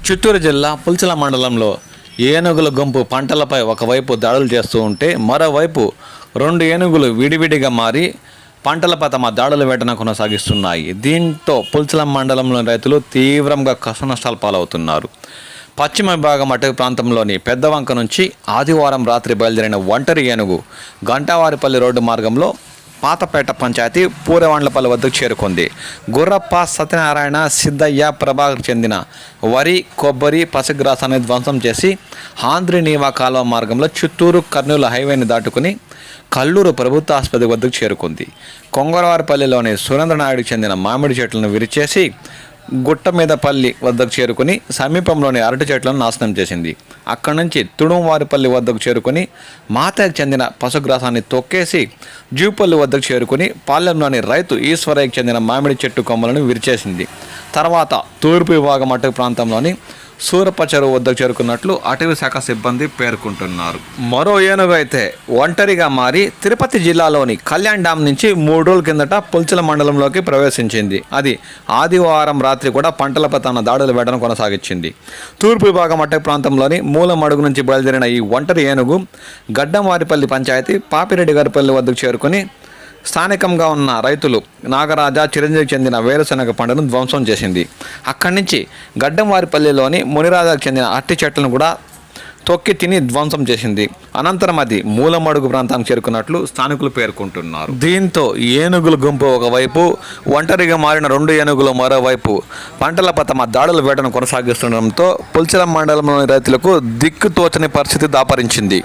చిత్తూరు జిల్లా పుల్చల మండలంలో ఏనుగుల గుంపు పంటలపై ఒకవైపు దాడులు చేస్తూ ఉంటే మరోవైపు రెండు ఏనుగులు విడివిడిగా మారి పంటలపై తమ దాడుల వేటను కొనసాగిస్తున్నాయి. దీంతో పుల్చల మండలంలోని రైతులు తీవ్రంగా కష్టనష్టాలు పాలవుతున్నారు. పశ్చిమ విభాగం అటవీ ప్రాంతంలోని పెద్దవంక నుంచి ఆదివారం రాత్రి బయలుదేరిన ఒంటరి ఏనుగు గంటావారిపల్లి రోడ్డు మార్గంలో పాతపేట పంచాయతీ పూరవాండ్లపల్లి వద్దకు చేరుకుంది. గుర్రప్ప, సత్యనారాయణ, సిద్ధయ్య, ప్రభాకర్ చెందిన వరి, కొబ్బరి, పసిగ్రాసాన్ని ధ్వంసం చేసి ఆంధ్రనీవా కాలువ మార్గంలో చిత్తూరు కర్నూలు హైవేని దాటుకుని కల్లూరు ప్రభుత్వ ఆసుపత్రి వద్దకు చేరుకుంది. కొంగరవారిపల్లిలోని సురేంద్రనాయుడికి చెందిన మామిడి చెట్లను విరిచేసి గుట్టమీదపల్లి వద్దకు చేరుకుని సమీపంలోని అరటి చెట్లను నాశనం చేసింది. అక్కడి నుంచి తుడుంవారిపల్లి వద్దకు చేరుకుని మాతకు చెందిన పశుగ్రాసాన్ని తొక్కేసి జూపల్లి వద్దకు చేరుకుని పాలెంలోని రైతు ఈశ్వరయ్యకి చెందిన మామిడి చెట్టు కొమ్మలను విరిచేసింది. తర్వాత తూర్పు విభాగం అటవీ ప్రాంతంలోని సూరపచెరువు వద్దకు చేరుకున్నట్లు అటవీ శాఖ సిబ్బంది పేర్కొంటున్నారు. మరో ఏనుగు అయితే ఒంటరిగా మారి తిరుపతి జిల్లాలోని కళ్యాణ్ డ్యాం నుంచి 3 రోజుల కిందట పుల్చల మండలంలోకి ప్రవేశించింది. అది ఆదివారం రాత్రి కూడా పంటలపై తన దాడుల వేటను కొనసాగించింది. తూర్పు విభాగం అటవీ ప్రాంతంలోని మూలమడుగు నుంచి బయలుదేరిన ఈ ఒంటరి ఏనుగు గడ్డంవారిపల్లి పంచాయతీ పాపిరెడ్డి గారిపల్లి వద్దకు చేరుకుని స్థానికంగా ఉన్న రైతులు నాగరాజ, చిరంజీవికి చెందిన వేరుశనగ పంటను ధ్వంసం చేసింది. అక్కడి నుంచి గడ్డంవారిపల్లిలోని మునిరాజాకు చెందిన అరటి చెట్లను కూడా తొక్కి తిని ధ్వంసం చేసింది. అనంతరం అది మూలమడుగు ప్రాంతానికి చేరుకున్నట్లు స్థానికులు పేర్కొంటున్నారు. దీంతో ఏనుగుల గుంపు ఒకవైపు, ఒంటరిగా మారిన 2 ఏనుగులు మరోవైపు పంటలపై తమ దాడుల వేటను కొనసాగిస్తుండడంతో పుల్చల మండలంలోని రైతులకు దిక్కుతోచని పరిస్థితి దాపరించింది.